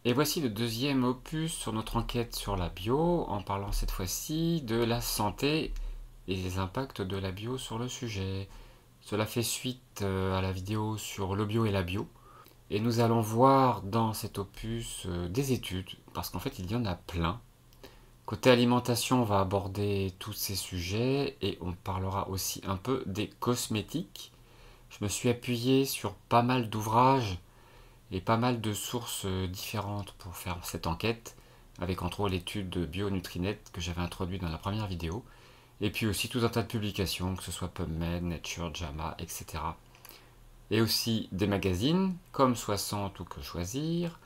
Et voici le deuxième opus sur notre enquête sur la bio, en parlant cette fois-ci de la santé et des impacts de la bio sur le sujet. Cela fait suite à la vidéo sur le bio et la bio. Et nous allons voir dans cet opus des études, parce qu'en fait il y en a plein. Côté alimentation, on va aborder tous ces sujets et on parlera aussi un peu des cosmétiques. Je me suis appuyé sur pas mal d'ouvrages et pas mal de sources différentes pour faire cette enquête, avec entre autres l'étude de BioNutrinet que j'avais introduite dans la première vidéo, et puis aussi tout un tas de publications, que ce soit PubMed, Nature, JAMA, etc. Et aussi des magazines comme 60 ou Que Choisir.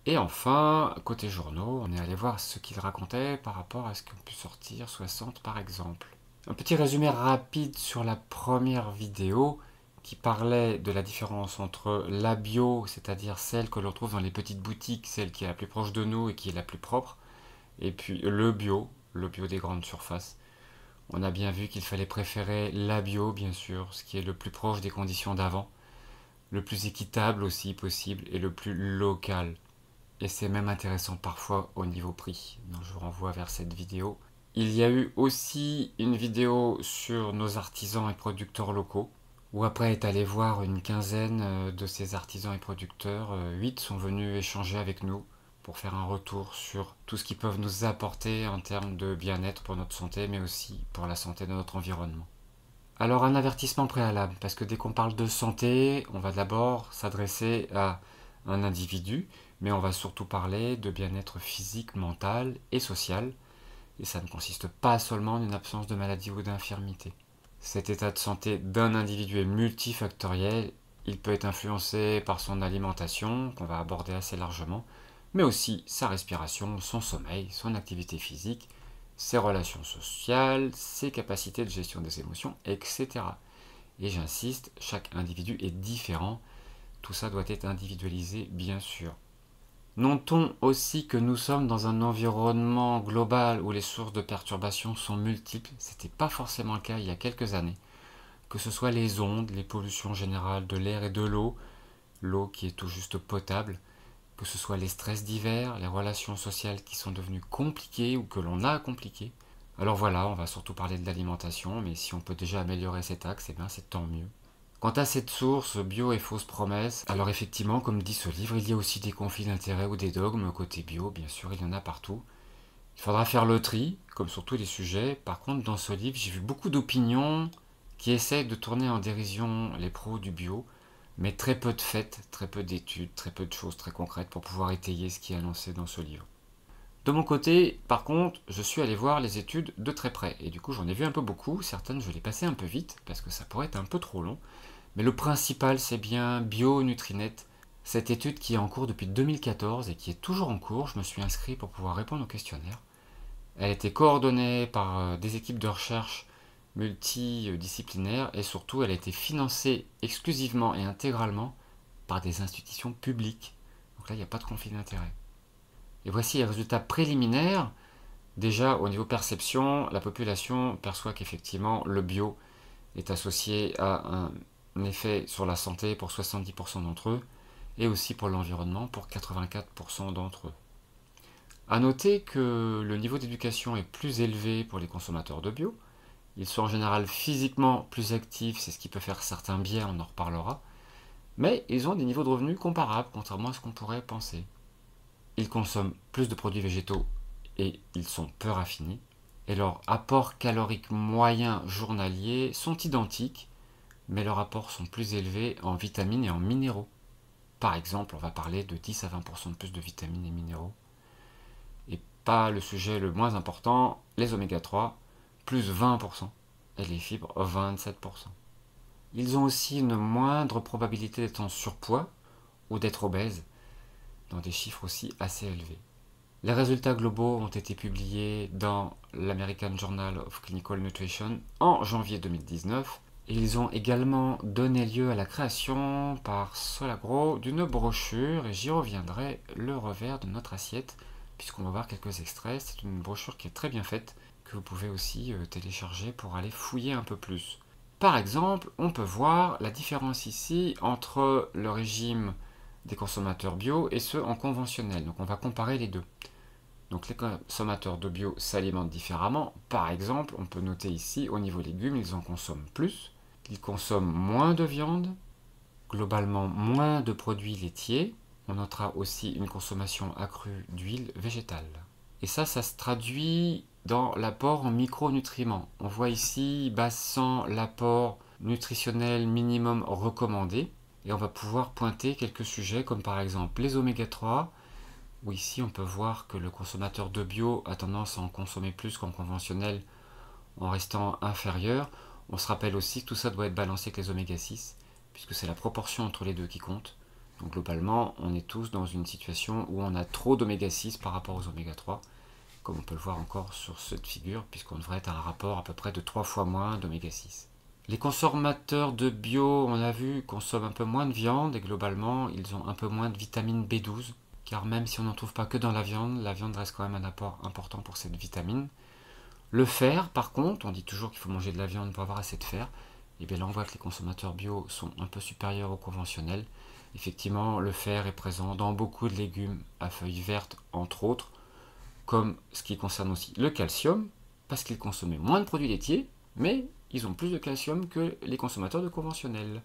Et enfin, côté journaux, on est allé voir ce qu'ils racontaient par rapport à ce qu'ont pu sortir 60 par exemple. Un petit résumé rapide sur la première vidéo qui parlait de la différence entre la bio, c'est-à-dire celle que l'on trouve dans les petites boutiques, celle qui est la plus proche de nous et qui est la plus propre, et puis le bio des grandes surfaces. On a bien vu qu'il fallait préférer la bio, bien sûr, ce qui est le plus proche des conditions d'avant, le plus équitable aussi possible et le plus local. Et c'est même intéressant parfois au niveau prix. Donc je vous renvoie vers cette vidéo. Il y a eu aussi une vidéo sur nos artisans et producteurs locaux, où après est allé voir une quinzaine de ces artisans et producteurs. 8 sont venus échanger avec nous pour faire un retour sur tout ce qu'ils peuvent nous apporter en termes de bien-être pour notre santé, mais aussi pour la santé de notre environnement. Alors un avertissement préalable, parce que dès qu'on parle de santé, on va d'abord s'adresser à un individu, mais on va surtout parler de bien-être physique, mental et social, et ça ne consiste pas seulement en une absence de maladie ou d'infirmité. Cet état de santé d'un individu est multifactoriel, il peut être influencé par son alimentation, qu'on va aborder assez largement, mais aussi sa respiration, son sommeil, son activité physique, ses relations sociales, ses capacités de gestion des émotions, etc. Et j'insiste, chaque individu est différent, tout ça doit être individualisé bien sûr. Notons aussi que nous sommes dans un environnement global où les sources de perturbations sont multiples, ce n'était pas forcément le cas il y a quelques années, que ce soit les ondes, les pollutions générales de l'air et de l'eau, l'eau qui est tout juste potable, que ce soit les stress divers, les relations sociales qui sont devenues compliquées ou que l'on a compliquées. Alors voilà, on va surtout parler de l'alimentation, mais si on peut déjà améliorer cet axe, eh bien c'est tant mieux. Quant à cette source, bio et fausse promesse, alors effectivement, comme dit ce livre, il y a aussi des conflits d'intérêts ou des dogmes côté bio, bien sûr, il y en a partout. Il faudra faire le tri, comme sur tous les sujets. Par contre, dans ce livre, j'ai vu beaucoup d'opinions qui essayent de tourner en dérision les pros du bio, mais très peu de faits, très peu d'études, très peu de choses très concrètes pour pouvoir étayer ce qui est annoncé dans ce livre. De mon côté, par contre, je suis allé voir les études de très près, et du coup j'en ai vu un peu beaucoup, certaines je les passais un peu vite, parce que ça pourrait être un peu trop long, mais le principal c'est bien BioNutrinet, cette étude qui est en cours depuis 2014 et qui est toujours en cours. Je me suis inscrit pour pouvoir répondre au questionnaire. Elle a été coordonnée par des équipes de recherche multidisciplinaires et surtout elle a été financée exclusivement et intégralement par des institutions publiques. Donc là, il n'y a pas de conflit d'intérêt. Et voici les résultats préliminaires. Déjà, au niveau perception, la population perçoit qu'effectivement le bio est associé à un effet sur la santé pour 70% d'entre eux et aussi pour l'environnement pour 84% d'entre eux. A noter que le niveau d'éducation est plus élevé pour les consommateurs de bio. Ils sont en général physiquement plus actifs, c'est ce qui peut faire certains biais, on en reparlera, mais ils ont des niveaux de revenus comparables, contrairement à ce qu'on pourrait penser. Ils consomment plus de produits végétaux et ils sont peu raffinés, et leurs apports caloriques moyens journaliers sont identiques, mais leurs apports sont plus élevés en vitamines et en minéraux. Par exemple, on va parler de 10 à 20% de plus de vitamines et minéraux. Et pas le sujet le moins important, les oméga 3, plus 20%, et les fibres 27%. Ils ont aussi une moindre probabilité d'être en surpoids ou d'être obèses, dans des chiffres aussi assez élevés. Les résultats globaux ont été publiés dans l'American Journal of Clinical Nutrition en janvier 2019 et ils ont également donné lieu à la création par Solagro d'une brochure, et j'y reviendrai, le revers de notre assiette, puisqu'on va voir quelques extraits. C'est une brochure qui est très bien faite, que vous pouvez aussi télécharger pour aller fouiller un peu plus. Par exemple, on peut voir la différence ici entre le régime des consommateurs bio et ceux en conventionnel. Donc on va comparer les deux. Donc les consommateurs de bio s'alimentent différemment. Par exemple, on peut noter ici, au niveau légumes, ils en consomment plus. Ils consomment moins de viande, globalement moins de produits laitiers. On notera aussi une consommation accrue d'huile végétale. Et ça se traduit dans l'apport en micronutriments. On voit ici base 100 l'apport nutritionnel minimum recommandé. Et on va pouvoir pointer quelques sujets comme par exemple les oméga 3, où ici on peut voir que le consommateur de bio a tendance à en consommer plus qu'en conventionnel en restant inférieur. On se rappelle aussi que tout ça doit être balancé avec les oméga 6, puisque c'est la proportion entre les deux qui compte. Donc globalement, on est tous dans une situation où on a trop d'oméga 6 par rapport aux oméga 3, comme on peut le voir encore sur cette figure, puisqu'on devrait être à un rapport à peu près de 3 fois moins d'oméga 6. Les consommateurs de bio, on a vu, consomment un peu moins de viande et globalement, ils ont un peu moins de vitamine B12, car même si on n'en trouve pas que dans la viande reste quand même un apport important pour cette vitamine. Le fer, par contre, on dit toujours qu'il faut manger de la viande pour avoir assez de fer. Et bien là, on voit que les consommateurs bio sont un peu supérieurs aux conventionnels. Effectivement, le fer est présent dans beaucoup de légumes à feuilles vertes, entre autres, comme ce qui concerne aussi le calcium, parce qu'ils consommaient moins de produits laitiers, mais ils ont plus de calcium que les consommateurs de conventionnels.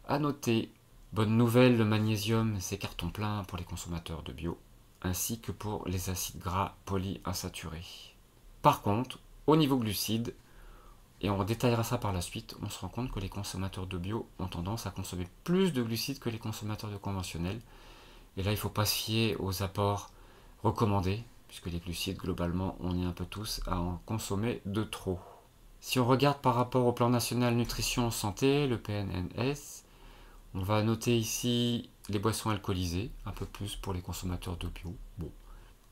À noter, bonne nouvelle, le magnésium, c'est carton plein pour les consommateurs de bio, ainsi que pour les acides gras polyinsaturés. Par contre, au niveau glucides, et on détaillera ça par la suite, on se rend compte que les consommateurs de bio ont tendance à consommer plus de glucides que les consommateurs de conventionnels. Et là, il ne faut pas se fier aux apports recommandés, puisque les glucides, globalement, on est un peu tous à en consommer de trop. Si on regarde par rapport au plan national nutrition santé, le PNNS, on va noter ici les boissons alcoolisées, un peu plus pour les consommateurs de bio. Bon.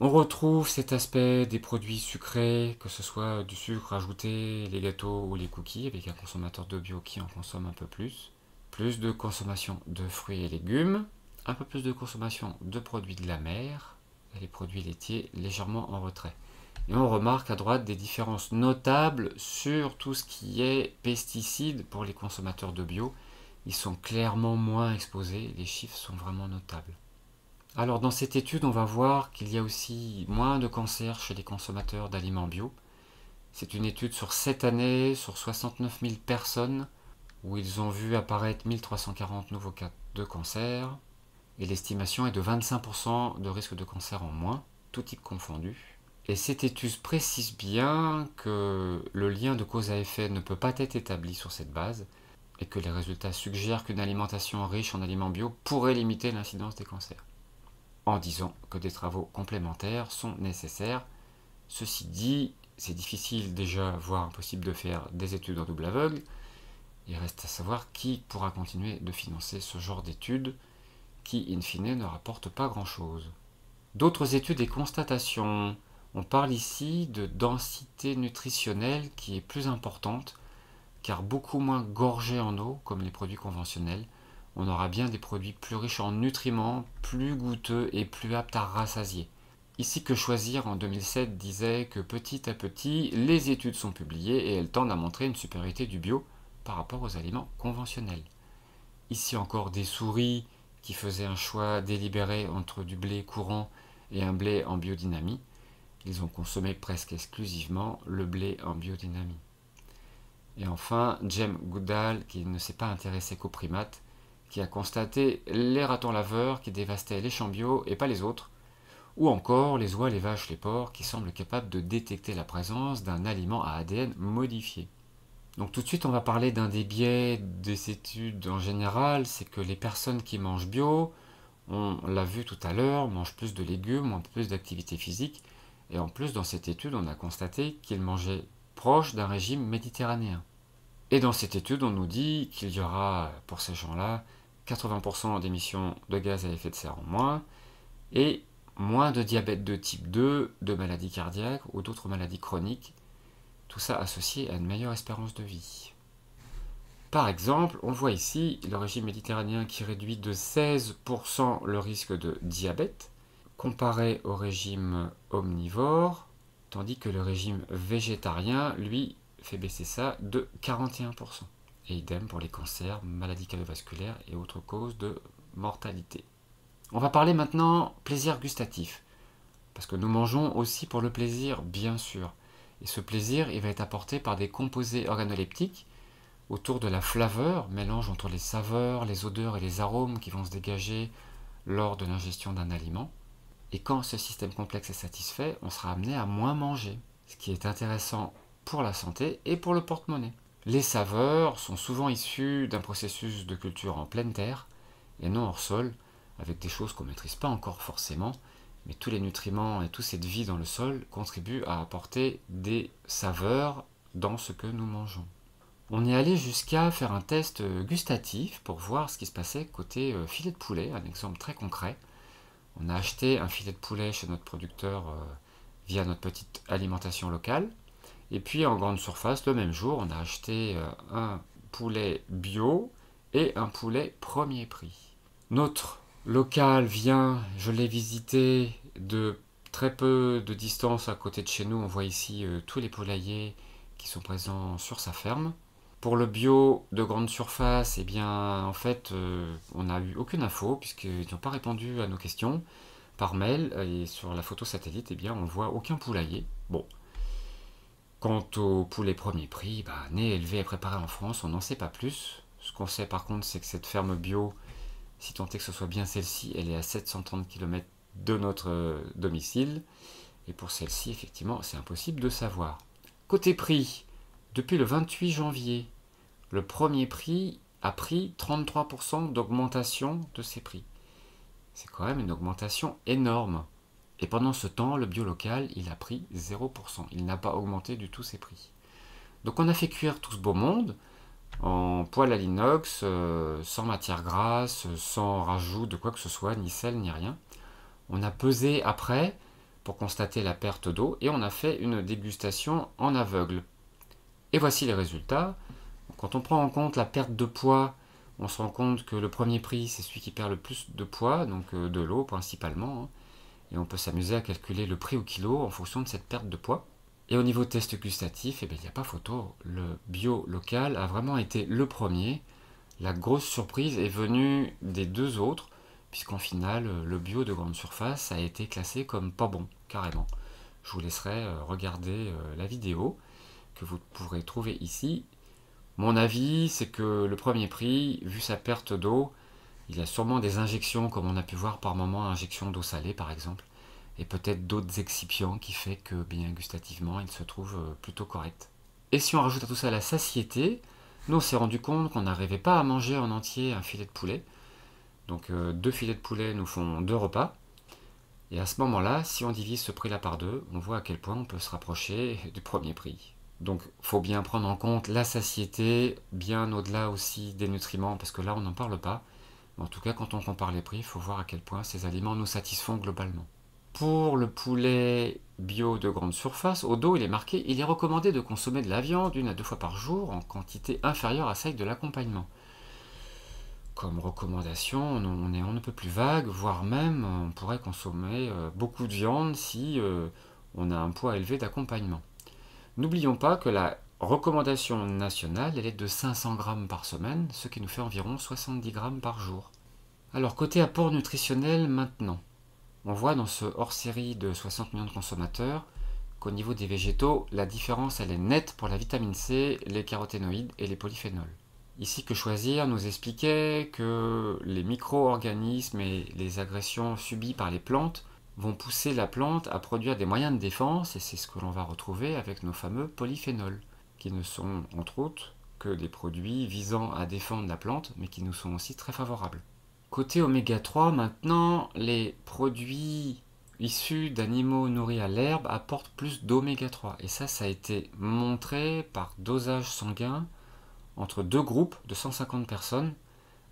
On retrouve cet aspect des produits sucrés, que ce soit du sucre ajouté, les gâteaux ou les cookies, avec un consommateur de bio qui en consomme un peu plus. Plus de consommation de fruits et légumes, un peu plus de consommation de produits de la mer, et les produits laitiers légèrement en retrait. Et on remarque à droite des différences notables sur tout ce qui est pesticides pour les consommateurs de bio. Ils sont clairement moins exposés, les chiffres sont vraiment notables. Alors dans cette étude, on va voir qu'il y a aussi moins de cancers chez les consommateurs d'aliments bio. C'est une étude sur 7 années, sur 69 000 personnes, où ils ont vu apparaître 1340 nouveaux cas de cancer. Et l'estimation est de 25% de risque de cancer en moins, tout type confondu. Et cette étude précise bien que le lien de cause à effet ne peut pas être établi sur cette base, et que les résultats suggèrent qu'une alimentation riche en aliments bio pourrait limiter l'incidence des cancers, en disant que des travaux complémentaires sont nécessaires. Ceci dit, c'est difficile déjà, voire impossible de faire des études en double aveugle. Il reste à savoir qui pourra continuer de financer ce genre d'études qui, in fine, ne rapportent pas grand-chose. D'autres études et constatations. On parle ici de densité nutritionnelle qui est plus importante, car beaucoup moins gorgée en eau, comme les produits conventionnels. On aura bien des produits plus riches en nutriments, plus goûteux et plus aptes à rassasier. Ici Que Choisir en 2007 disait que petit à petit, les études sont publiées et elles tendent à montrer une supériorité du bio par rapport aux aliments conventionnels. Ici encore des souris qui faisaient un choix délibéré entre du blé courant et un blé en biodynamie. Ils ont consommé presque exclusivement le blé en biodynamie. Et enfin, James Goodall, qui ne s'est pas intéressé qu'aux primates, qui a constaté les ratons laveurs qui dévastaient les champs bio et pas les autres, ou encore les oies, les vaches, les porcs qui semblent capables de détecter la présence d'un aliment à ADN modifié. Donc tout de suite, on va parler d'un des biais des études en général, c'est que les personnes qui mangent bio, on l'a vu tout à l'heure, mangent plus de légumes, ont plus d'activité physique, et en plus dans cette étude, on a constaté qu'ils mangeaient proche d'un régime méditerranéen. Et dans cette étude, on nous dit qu'il y aura pour ces gens-là 80% d'émissions de gaz à effet de serre en moins, et moins de diabète de type 2, de maladies cardiaques ou d'autres maladies chroniques, tout ça associé à une meilleure espérance de vie. Par exemple, on voit ici le régime méditerranéen qui réduit de 16% le risque de diabète, comparé au régime omnivore, tandis que le régime végétarien, lui, fait baisser ça de 41%. Et idem pour les cancers, maladies cardiovasculaires et autres causes de mortalité. On va parler maintenant plaisir gustatif. Parce que nous mangeons aussi pour le plaisir, bien sûr. Et ce plaisir, il va être apporté par des composés organoleptiques autour de la flaveur, mélange entre les saveurs, les odeurs et les arômes qui vont se dégager lors de l'ingestion d'un aliment. Et quand ce système complexe est satisfait, on sera amené à moins manger, ce qui est intéressant pour la santé et pour le porte-monnaie. Les saveurs sont souvent issues d'un processus de culture en pleine terre et non hors sol, avec des choses qu'on ne maîtrise pas encore forcément, mais tous les nutriments et toute cette vie dans le sol contribuent à apporter des saveurs dans ce que nous mangeons. On est allé jusqu'à faire un test gustatif pour voir ce qui se passait côté filet de poulet, un exemple très concret. On a acheté un filet de poulet chez notre producteur via notre petite alimentation locale. Et puis en grande surface, le même jour, on a acheté un poulet bio et un poulet premier prix. Notre local vient, je l'ai visité de très peu de distance à côté de chez nous. On voit ici tous les poulaillers qui sont présents sur sa ferme. Pour le bio de grande surface, eh bien, en fait, on n'a eu aucune info puisqu'ils n'ont pas répondu à nos questions par mail et sur la photo satellite, eh bien, on ne voit aucun poulailler. Bon. Quant au poulet premier prix, né, élevé et préparé en France, on n'en sait pas plus. Ce qu'on sait par contre, c'est que cette ferme bio, si tant est que ce soit bien celle-ci, elle est à 730 km de notre domicile. Et pour celle-ci, effectivement, c'est impossible de savoir. Côté prix, depuis le 28 janvier, le premier prix a pris 33% d'augmentation de ses prix. C'est quand même une augmentation énorme. Et pendant ce temps, le bio local, il a pris 0%. Il n'a pas augmenté du tout ses prix. Donc on a fait cuire tout ce beau monde en poêle à l'inox, sans matière grasse, sans rajout de quoi que ce soit, ni sel, ni rien. On a pesé après pour constater la perte d'eau et on a fait une dégustation en aveugle. Et voici les résultats. Quand on prend en compte la perte de poids, on se rend compte que le premier prix, c'est celui qui perd le plus de poids, donc de l'eau principalement. Et on peut s'amuser à calculer le prix au kilo en fonction de cette perte de poids. Et au niveau test gustatif, il n'y a pas photo. Le bio local a vraiment été le premier. La grosse surprise est venue des deux autres, puisqu'en final, le bio de grande surface a été classé comme pas bon, carrément. Je vous laisserai regarder la vidéo que vous pourrez trouver ici. Mon avis, c'est que le premier prix, vu sa perte d'eau, il y a sûrement des injections, comme on a pu voir par moment, injection d'eau salée par exemple, et peut-être d'autres excipients qui fait que, bien gustativement, il se trouve plutôt correct. Et si on rajoute à tout ça la satiété, nous on s'est rendu compte qu'on n'arrivait pas à manger en entier un filet de poulet. Donc 2 filets de poulet nous font 2 repas. Et à ce moment-là, si on divise ce prix-là par 2, on voit à quel point on peut se rapprocher du premier prix. Donc il faut bien prendre en compte la satiété, bien au-delà aussi des nutriments, parce que là on n'en parle pas. En tout cas, quand on compare les prix, il faut voir à quel point ces aliments nous satisfont globalement. Pour le poulet bio de grande surface, au dos il est marqué « Il est recommandé de consommer de la viande 1 à 2 fois par jour en quantité inférieure à celle de l'accompagnement ». Comme recommandation, on ne peut plus vague, voire même on pourrait consommer beaucoup de viande si on a un poids élevé d'accompagnement. N'oublions pas que la recommandation nationale, elle est de 500 grammes par semaine, ce qui nous fait environ 70 grammes par jour. Alors, côté apport nutritionnel maintenant, on voit dans ce hors-série de 60 millions de consommateurs qu'au niveau des végétaux, la différence elle est nette pour la vitamine C, les caroténoïdes et les polyphénols. Ici, Que Choisir nous expliquait que les micro-organismes et les agressions subies par les plantes vont pousser la plante à produire des moyens de défense, et c'est ce que l'on va retrouver avec nos fameux polyphénols, qui ne sont entre autres que des produits visant à défendre la plante, mais qui nous sont aussi très favorables. Côté oméga 3, maintenant, les produits issus d'animaux nourris à l'herbe apportent plus d'oméga 3, et ça a été montré par dosage sanguin entre 2 groupes de 150 personnes,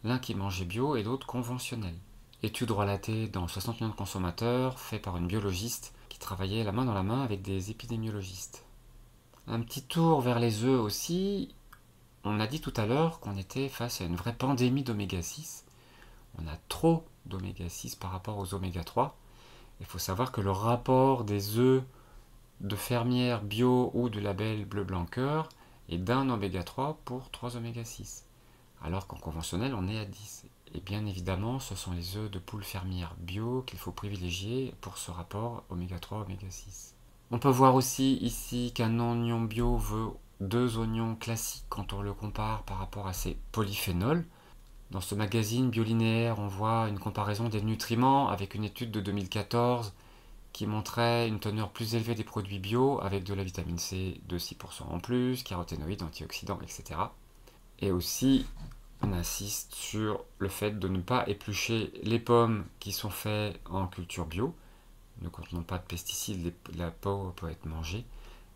l'un qui mangeait bio et l'autre conventionnel. Étude relatée dans 60 millions de consommateurs, fait par une biologiste qui travaillait la main dans la main avec des épidémiologistes. Un petit tour vers les œufs aussi. On a dit tout à l'heure qu'on était face à une vraie pandémie d'oméga 6. On a trop d'oméga 6 par rapport aux oméga 3. Il faut savoir que le rapport des œufs de fermières bio ou de label bleu blanc cœur est d'1 oméga 3 pour 3 oméga 6. Alors qu'en conventionnel, on est à 10. Et bien évidemment, ce sont les œufs de poule fermière bio qu'il faut privilégier pour ce rapport oméga 3, oméga 6. On peut voir aussi ici qu'un oignon bio veut 2 oignons classiques quand on le compare par rapport à ses polyphénols. Dans ce magazine biolinéaire, on voit une comparaison des nutriments avec une étude de 2014 qui montrait une teneur plus élevée des produits bio avec de la vitamine C de 6% en plus, caroténoïdes, antioxydants, etc. Et aussi, on insiste sur le fait de ne pas éplucher les pommes qui sont faites en culture bio, ne contenant pas de pesticides, la peau peut être mangée.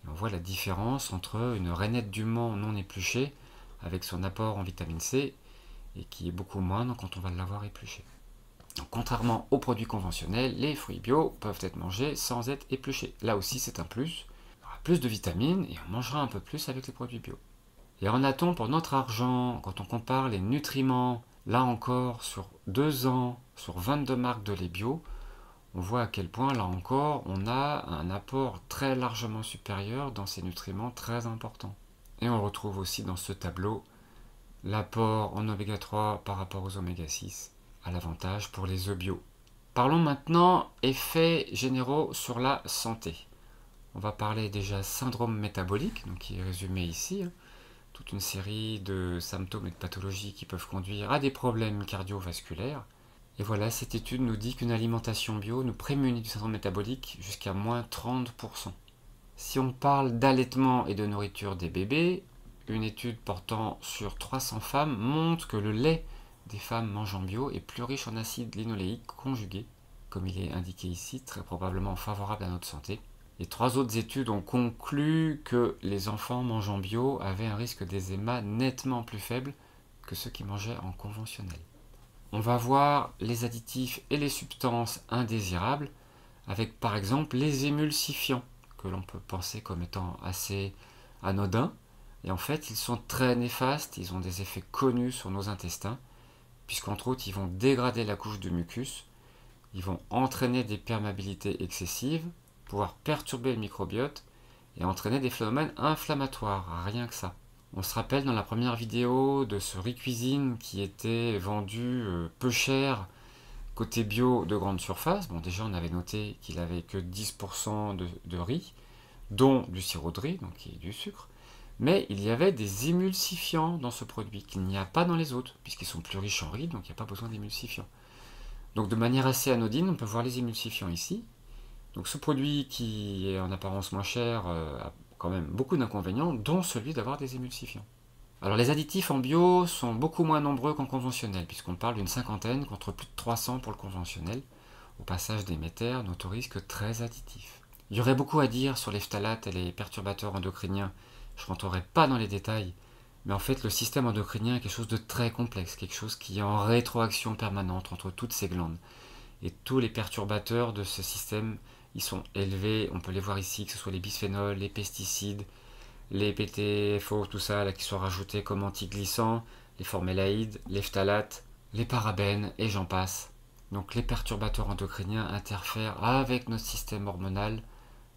Et on voit la différence entre une rainette du Mans non épluchée avec son apport en vitamine C et qui est beaucoup moindre quand on va l'avoir épluchée. Donc, contrairement aux produits conventionnels, les fruits bio peuvent être mangés sans être épluchés. Là aussi, c'est un plus. Il y aura plus de vitamines et on mangera un peu plus avec les produits bio. Et en a-t-on pour notre argent, quand on compare les nutriments, là encore, sur 2 ans, sur 22 marques de lait bio, on voit à quel point, là encore, on a un apport très largement supérieur dans ces nutriments très importants. Et on retrouve aussi dans ce tableau l'apport en oméga 3 par rapport aux oméga 6 à l'avantage pour les œufs bio. Parlons maintenant effets généraux sur la santé. On va parler déjà syndrome métabolique, donc qui est résumé ici, toute une série de symptômes et de pathologies qui peuvent conduire à des problèmes cardiovasculaires. Et voilà, cette étude nous dit qu'une alimentation bio nous prémunit du syndrome métabolique jusqu'à moins 30%. Si on parle d'allaitement et de nourriture des bébés, une étude portant sur 300 femmes montre que le lait des femmes mangeant bio est plus riche en acide linoléique conjugué, comme il est indiqué ici, très probablement favorable à notre santé. Et 3 autres études ont conclu que les enfants mangeant bio avaient un risque d'eczéma nettement plus faible que ceux qui mangeaient en conventionnel. On va voir les additifs et les substances indésirables avec par exemple les émulsifiants que l'on peut penser comme étant assez anodins. Et en fait, ils sont très néfastes, ils ont des effets connus sur nos intestins, puisqu'entre autres, ils vont dégrader la couche de mucus, ils vont entraîner des perméabilités excessives, pouvoir perturber le microbiote et entraîner des phénomènes inflammatoires, rien que ça. On se rappelle dans la première vidéo de ce riz cuisine qui était vendu peu cher côté bio de grande surface. Bon, déjà on avait noté qu'il avait que 10% de riz, dont du sirop de riz, donc qui est du sucre. Mais il y avait des émulsifiants dans ce produit qu'il n'y a pas dans les autres, puisqu'ils sont plus riches en riz, donc il n'y a pas besoin d'émulsifiants. Donc de manière assez anodine, on peut voir les émulsifiants ici. Donc ce produit qui est en apparence moins cher a quand même beaucoup d'inconvénients, dont celui d'avoir des émulsifiants. Alors les additifs en bio sont beaucoup moins nombreux qu'en conventionnel, puisqu'on parle d'une cinquantaine contre plus de 300 pour le conventionnel. Au passage Déméter n'autorise que 13 additifs. Il y aurait beaucoup à dire sur les phtalates et les perturbateurs endocriniens. Je ne rentrerai pas dans les détails, mais en fait le système endocrinien est quelque chose de très complexe, quelque chose qui est en rétroaction permanente entre toutes ces glandes. Et tous les perturbateurs de ce système, ils sont élevés, on peut les voir ici, que ce soit les bisphénols, les pesticides, les PTFO, tout ça, là, qui sont rajoutés comme antiglycants, les formaldehydes, les phtalates, les parabènes, et j'en passe. Donc les perturbateurs endocriniens interfèrent avec notre système hormonal,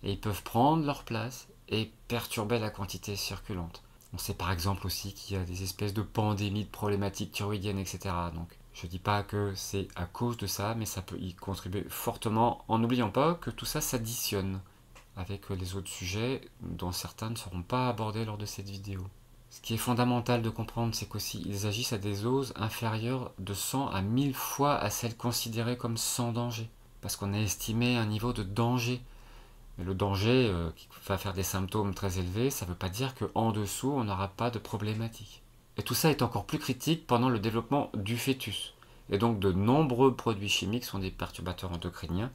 et ils peuvent prendre leur place et perturber la quantité circulante. On sait par exemple aussi qu'il y a des espèces de pandémies de problématiques thyroïdiennes, etc. Donc je ne dis pas que c'est à cause de ça, mais ça peut y contribuer fortement, en n'oubliant pas que tout ça s'additionne avec les autres sujets dont certains ne seront pas abordés lors de cette vidéo. Ce qui est fondamental de comprendre, c'est qu'aussi ils agissent à des doses inférieures de 100 à 1000 fois à celles considérées comme sans danger, parce qu'on a estimé un niveau de danger. Mais le danger qui va faire des symptômes très élevés, ça ne veut pas dire qu'en dessous, on n'aura pas de problématique. Et tout ça est encore plus critique pendant le développement du fœtus. Et donc de nombreux produits chimiques sont des perturbateurs endocriniens,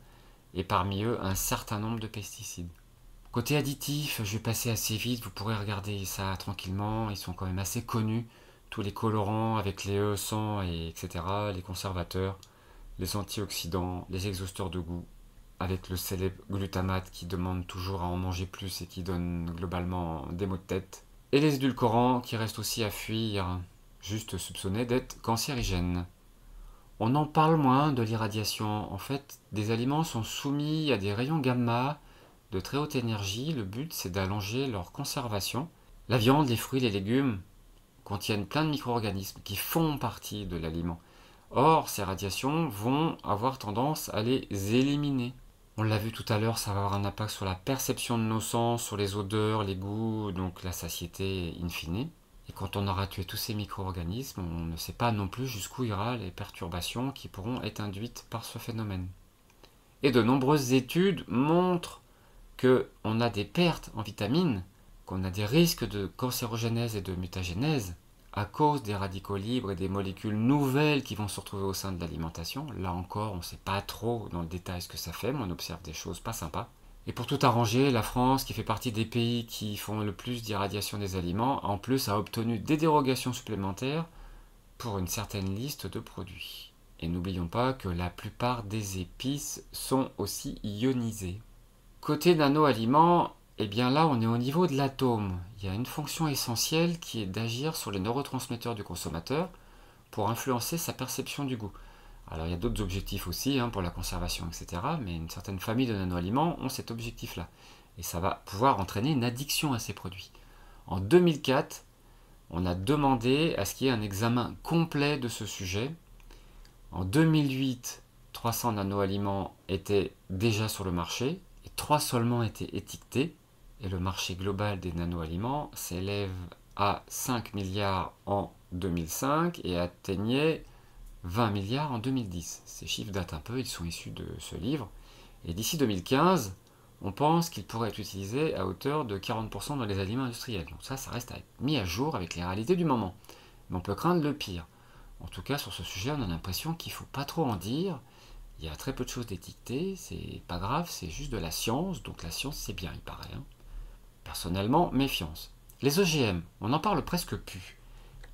et parmi eux un certain nombre de pesticides. Côté additifs, je vais passer assez vite, vous pourrez regarder ça tranquillement, ils sont quand même assez connus, tous les colorants avec les E100, etc., les conservateurs, les antioxydants, les exhausteurs de goût, avec le célèbre glutamate qui demande toujours à en manger plus et qui donne globalement des maux de tête, et les édulcorants qui restent aussi à fuir, juste soupçonnés d'être cancérigènes. On en parle moins de l'irradiation. En fait, des aliments sont soumis à des rayons gamma de très haute énergie. Le but, c'est d'allonger leur conservation. La viande, les fruits, les légumes contiennent plein de micro-organismes qui font partie de l'aliment. Or, ces radiations vont avoir tendance à les éliminer. On l'a vu tout à l'heure, ça va avoir un impact sur la perception de nos sens, sur les odeurs, les goûts, donc la satiété in fine. Et quand on aura tué tous ces micro-organismes, on ne sait pas non plus jusqu'où ira les perturbations qui pourront être induites par ce phénomène. Et de nombreuses études montrent qu'on a des pertes en vitamines, qu'on a des risques de cancérogénèse et de mutagénèse à cause des radicaux libres et des molécules nouvelles qui vont se retrouver au sein de l'alimentation. Là encore, on ne sait pas trop dans le détail ce que ça fait, mais on observe des choses pas sympas. Et pour tout arranger, la France, qui fait partie des pays qui font le plus d'irradiation des aliments, en plus a obtenu des dérogations supplémentaires pour une certaine liste de produits. Et n'oublions pas que la plupart des épices sont aussi ionisées. Côté nano-aliments, eh bien là on est au niveau de l'atome. Il y a une fonction essentielle qui est d'agir sur les neurotransmetteurs du consommateur pour influencer sa perception du goût. Alors il y a d'autres objectifs aussi pour la conservation, etc. Mais une certaine famille de nano-aliments ont cet objectif-là. Et ça va pouvoir entraîner une addiction à ces produits. En 2004, on a demandé à ce qu'il y ait un examen complet de ce sujet. En 2008, 300 nano-aliments étaient déjà sur le marché. Et 3 seulement étaient étiquetés, et le marché global des nano-aliments s'élève à 5 milliards en 2005 et atteignait 20 milliards en 2010. Ces chiffres datent un peu, ils sont issus de ce livre. Et d'ici 2015, on pense qu'ils pourraient être utilisés à hauteur de 40% dans les aliments industriels. Donc ça reste à être mis à jour avec les réalités du moment. Mais on peut craindre le pire. En tout cas, sur ce sujet, on a l'impression qu'il ne faut pas trop en dire. Il y a très peu de choses d'étiquetées, c'est pas grave, c'est juste de la science, donc la science c'est bien, il paraît. Personnellement, méfiance. Les OGM, on n'en parle presque plus.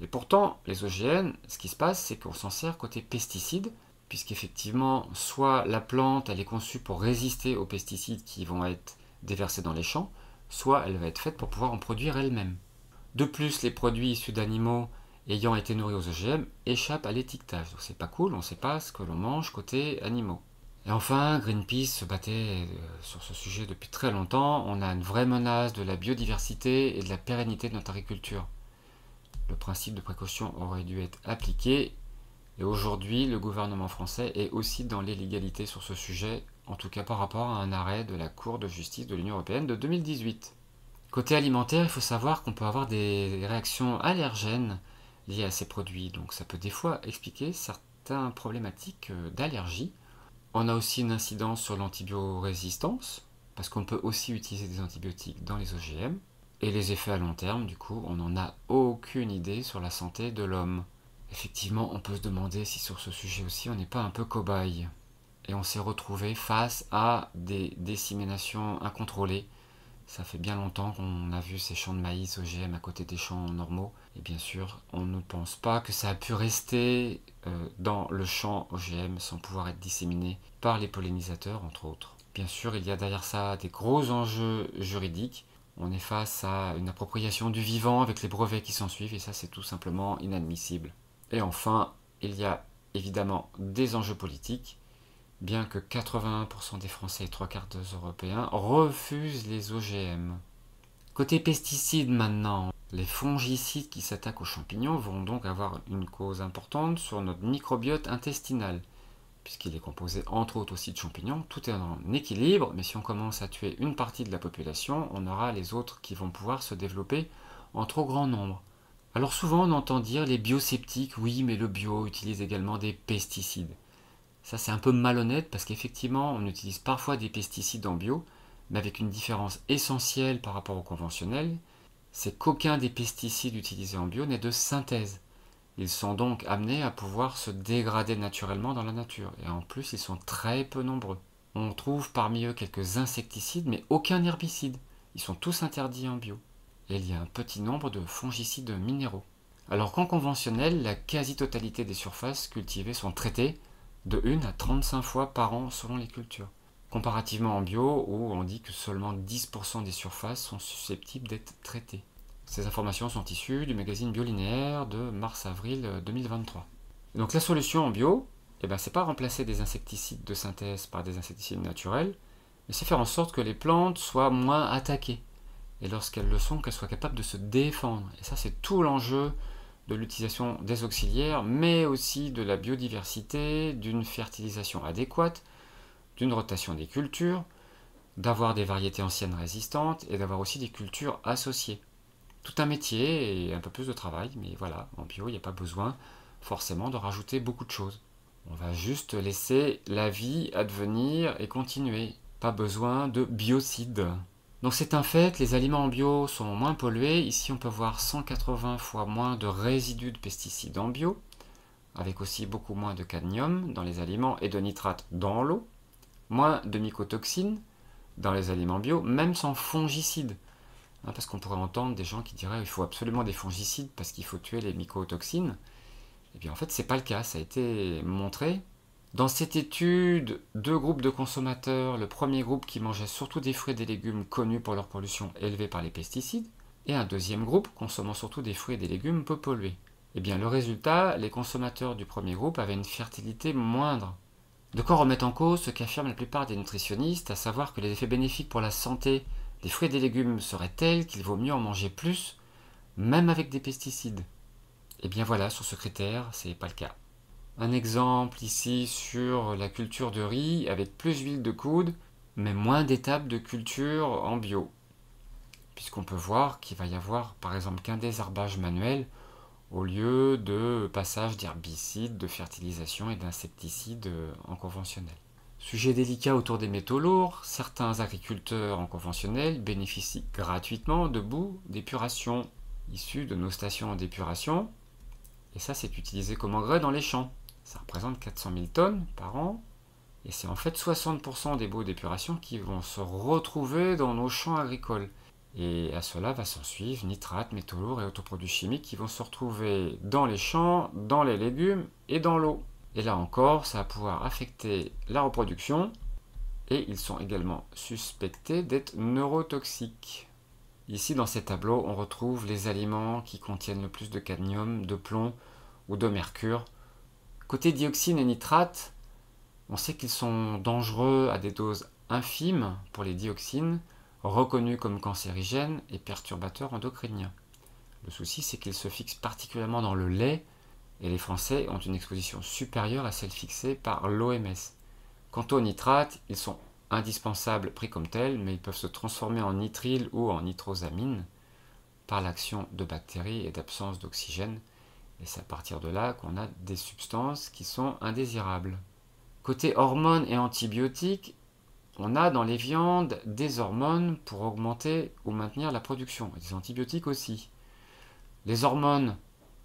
Et pourtant, les OGM, ce qui se passe, c'est qu'on s'en sert côté pesticides, puisqu'effectivement, soit la plante, elle est conçue pour résister aux pesticides qui vont être déversés dans les champs, soit elle va être faite pour pouvoir en produire elle-même. De plus, les produits issus d'animaux ayant été nourris aux OGM échappent à l'étiquetage. Donc c'est pas cool, on ne sait pas ce que l'on mange côté animaux. Et enfin, Greenpeace se battait sur ce sujet depuis très longtemps. On a une vraie menace de la biodiversité et de la pérennité de notre agriculture. Le principe de précaution aurait dû être appliqué. Et aujourd'hui, le gouvernement français est aussi dans l'illégalité sur ce sujet, en tout cas par rapport à un arrêt de la Cour de justice de l'Union européenne de 2018. Côté alimentaire, il faut savoir qu'on peut avoir des réactions allergènes liées à ces produits. Donc ça peut des fois expliquer certaines problématiques d'allergie. On a aussi une incidence sur l'antibiorésistance, parce qu'on peut aussi utiliser des antibiotiques dans les OGM. Et les effets à long terme, du coup, on n'en a aucune idée sur la santé de l'homme. Effectivement, on peut se demander si sur ce sujet aussi on n'est pas un peu cobaye. Et on s'est retrouvé face à des disséminations incontrôlées. Ça fait bien longtemps qu'on a vu ces champs de maïs OGM à côté des champs normaux. Et bien sûr, on ne pense pas que ça a pu rester dans le champ OGM sans pouvoir être disséminé par les pollinisateurs, entre autres. Bien sûr, il y a derrière ça des gros enjeux juridiques. On est face à une appropriation du vivant avec les brevets qui s'en suivent, et ça, c'est tout simplement inadmissible. Et enfin, il y a évidemment des enjeux politiques. Bien que 81% des Français et 3/4 des Européens refusent les OGM. Côté pesticides maintenant, les fongicides qui s'attaquent aux champignons vont donc avoir une cause importante sur notre microbiote intestinal, puisqu'il est composé entre autres aussi de champignons. Tout est en équilibre, mais si on commence à tuer une partie de la population, on aura les autres qui vont pouvoir se développer en trop grand nombre. Alors souvent on entend dire les biosceptiques, oui mais le bio utilise également des pesticides. Ça c'est un peu malhonnête parce qu'effectivement on utilise parfois des pesticides en bio, mais avec une différence essentielle par rapport au conventionnel, c'est qu'aucun des pesticides utilisés en bio n'est de synthèse. Ils sont donc amenés à pouvoir se dégrader naturellement dans la nature, et en plus ils sont très peu nombreux. On trouve parmi eux quelques insecticides, mais aucun herbicide. Ils sont tous interdits en bio. Et il y a un petit nombre de fongicides minéraux. Alors qu'en conventionnel, la quasi-totalité des surfaces cultivées sont traitées de 1 à 35 fois par an selon les cultures. Comparativement en bio, où on dit que seulement 10% des surfaces sont susceptibles d'être traitées. Ces informations sont issues du magazine Biolinéaire de mars-avril 2023. Et donc la solution en bio, c'est pas remplacer des insecticides de synthèse par des insecticides naturels, mais c'est faire en sorte que les plantes soient moins attaquées. Et lorsqu'elles le sont, qu'elles soient capables de se défendre. Et ça, c'est tout l'enjeu de l'utilisation des auxiliaires, mais aussi de la biodiversité, d'une fertilisation adéquate, d'une rotation des cultures, d'avoir des variétés anciennes résistantes et d'avoir aussi des cultures associées. Tout un métier et un peu plus de travail, mais voilà, en bio, il n'y a pas besoin forcément de rajouter beaucoup de choses. On va juste laisser la vie advenir et continuer. Pas besoin de biocides. Donc c'est un fait, les aliments en bio sont moins pollués. Ici, on peut voir 180 fois moins de résidus de pesticides en bio, avec aussi beaucoup moins de cadmium dans les aliments et de nitrate dans l'eau, moins de mycotoxines dans les aliments bio, même sans fongicides. Parce qu'on pourrait entendre des gens qui diraient qu'il faut absolument des fongicides parce qu'il faut tuer les mycotoxines. Et bien en fait, c'est pas le cas, ça a été montré. Dans cette étude, 2 groupes de consommateurs, le premier groupe qui mangeait surtout des fruits et des légumes connus pour leur pollution élevée par les pesticides, et un deuxième groupe consommant surtout des fruits et des légumes peu pollués. Et bien le résultat, les consommateurs du premier groupe avaient une fertilité moindre. De quoi remettre en cause ce qu'affirment la plupart des nutritionnistes, à savoir que les effets bénéfiques pour la santé des fruits et des légumes seraient tels qu'il vaut mieux en manger plus, même avec des pesticides. Et bien voilà, sur ce critère, c'est pas le cas. Un exemple ici sur la culture de riz avec plus d'huile de coude, mais moins d'étapes de culture en bio. Puisqu'on peut voir qu'il va y avoir par exemple qu'un désherbage manuel au lieu de passage d'herbicides, de fertilisation et d'insecticides en conventionnel. Sujet délicat autour des métaux lourds, certains agriculteurs en conventionnel bénéficient gratuitement de boues d'épuration issues de nos stations d'épuration. Et ça, c'est utilisé comme engrais dans les champs. Ça représente 400 000 tonnes par an. Et c'est en fait 60% des boues d'épuration qui vont se retrouver dans nos champs agricoles. Et à cela va s'en suivre nitrates, métaux lourds et autoproduits chimiques qui vont se retrouver dans les champs, dans les légumes et dans l'eau. Et là encore, ça va pouvoir affecter la reproduction. Et ils sont également suspectés d'être neurotoxiques. Ici, dans ces tableaux, on retrouve les aliments qui contiennent le plus de cadmium, de plomb ou de mercure. Côté dioxine et nitrate, on sait qu'ils sont dangereux à des doses infimes pour les dioxines, reconnus comme cancérigènes et perturbateurs endocriniens. Le souci, c'est qu'ils se fixent particulièrement dans le lait, et les Français ont une exposition supérieure à celle fixée par l'OMS. Quant aux nitrates, ils sont indispensables pris comme tels, mais ils peuvent se transformer en nitrile ou en nitrosamine par l'action de bactéries et d'absence d'oxygène. Et c'est à partir de là qu'on a des substances qui sont indésirables. Côté hormones et antibiotiques, on a dans les viandes des hormones pour augmenter ou maintenir la production, et des antibiotiques aussi. Les hormones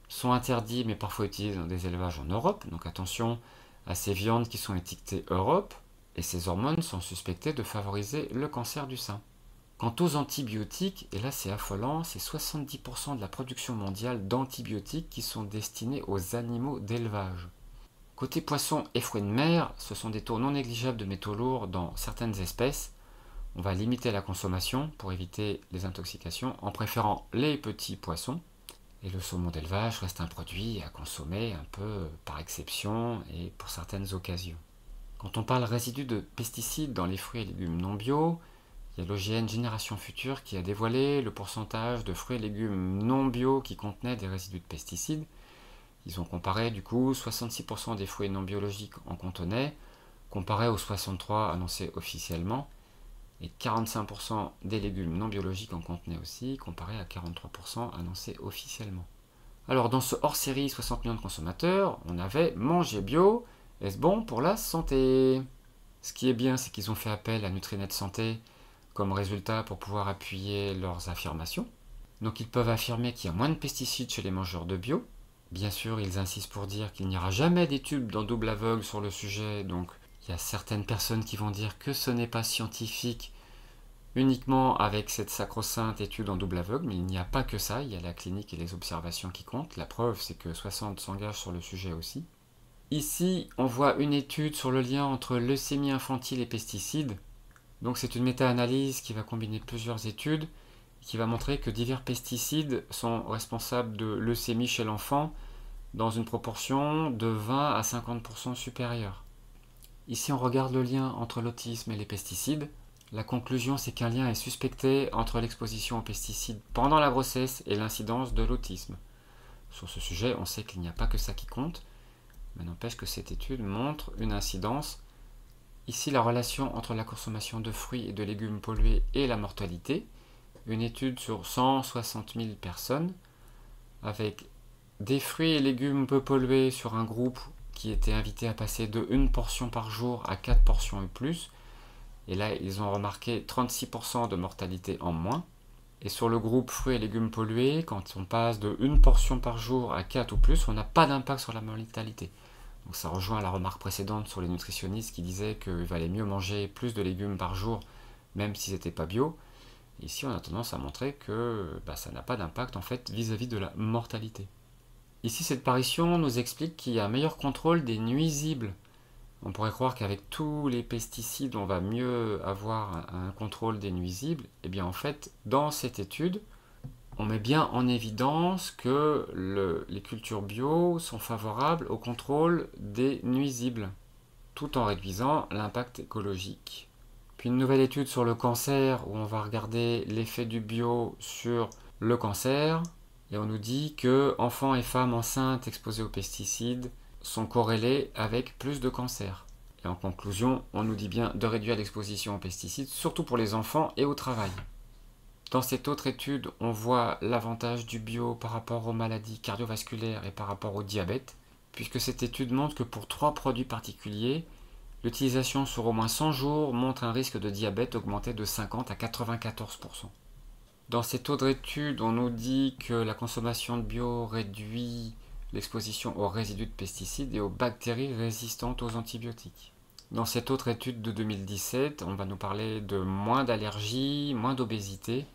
sont interdits mais parfois utilisés dans des élevages en Europe, donc attention à ces viandes qui sont étiquetées Europe, et ces hormones sont suspectées de favoriser le cancer du sein. Quant aux antibiotiques, et là c'est affolant, c'est 70% de la production mondiale d'antibiotiques qui sont destinés aux animaux d'élevage. Côté poissons et fruits de mer, ce sont des taux non négligeables de métaux lourds dans certaines espèces. On va limiter la consommation pour éviter les intoxications en préférant les petits poissons. Et le saumon d'élevage reste un produit à consommer un peu par exception et pour certaines occasions. Quand on parle résidus de pesticides dans les fruits et légumes non bio, il y a l'OGN Génération Future qui a dévoilé le pourcentage de fruits et légumes non bio qui contenaient des résidus de pesticides. Ils ont comparé du coup 66% des fruits non biologiques en contenaient, comparé aux 63% annoncés officiellement, et 45% des légumes non biologiques en contenaient aussi, comparé à 43% annoncés officiellement. Alors dans ce hors-série 60 millions de consommateurs, on avait manger bio, est-ce bon pour la santé? Ce qui est bien, c'est qu'ils ont fait appel à Nutrinet Santé comme résultat pour pouvoir appuyer leurs affirmations. Donc ils peuvent affirmer qu'il y a moins de pesticides chez les mangeurs de bio. Bien sûr, ils insistent pour dire qu'il n'y aura jamais d'études en double aveugle sur le sujet, donc il y a certaines personnes qui vont dire que ce n'est pas scientifique uniquement avec cette sacro-sainte étude en double aveugle, mais il n'y a pas que ça, il y a la clinique et les observations qui comptent. La preuve, c'est que 60 s'engagent sur le sujet aussi. Ici, on voit une étude sur le lien entre leucémie infantile et pesticides. Donc c'est une méta-analyse qui va combiner plusieurs études, qui va montrer que divers pesticides sont responsables de leucémie chez l'enfant dans une proportion de 20 à 50% supérieure. Ici, on regarde le lien entre l'autisme et les pesticides. La conclusion, c'est qu'un lien est suspecté entre l'exposition aux pesticides pendant la grossesse et l'incidence de l'autisme. Sur ce sujet, on sait qu'il n'y a pas que ça qui compte, mais n'empêche que cette étude montre une incidence. Ici, la relation entre la consommation de fruits et de légumes pollués et la mortalité. Une étude sur 160 000 personnes, avec des fruits et légumes peu pollués sur un groupe qui était invité à passer de 1 portion par jour à 4 portions et plus. Et là, ils ont remarqué 36% de mortalité en moins. Et sur le groupe fruits et légumes pollués, quand on passe de 1 portion par jour à 4 ou plus, on n'a pas d'impact sur la mortalité. Donc ça rejoint la remarque précédente sur les nutritionnistes qui disaient qu'il valait mieux manger plus de légumes par jour, même s'ils n'étaient pas bio. Ici, on a tendance à montrer que ça n'a pas d'impact en fait vis-à-vis de la mortalité. Ici, cette parution nous explique qu'il y a un meilleur contrôle des nuisibles. On pourrait croire qu'avec tous les pesticides, on va mieux avoir un contrôle des nuisibles. Eh bien, en fait, dans cette étude, on met bien en évidence que les cultures bio sont favorables au contrôle des nuisibles, tout en réduisant l'impact écologique. Puis une nouvelle étude sur le cancer, où on va regarder l'effet du bio sur le cancer, et on nous dit que enfants et femmes enceintes exposés aux pesticides sont corrélés avec plus de cancer. Et en conclusion, on nous dit bien de réduire l'exposition aux pesticides, surtout pour les enfants et au travail. Dans cette autre étude, on voit l'avantage du bio par rapport aux maladies cardiovasculaires et par rapport au diabète, puisque cette étude montre que pour 3 produits particuliers, l'utilisation sur au moins 100 jours montre un risque de diabète augmenté de 50 à 94%. Dans cette autre étude, on nous dit que la consommation de bio réduit l'exposition aux résidus de pesticides et aux bactéries résistantes aux antibiotiques. Dans cette autre étude de 2017, on va nous parler de moins d'allergies, moins d'obésité,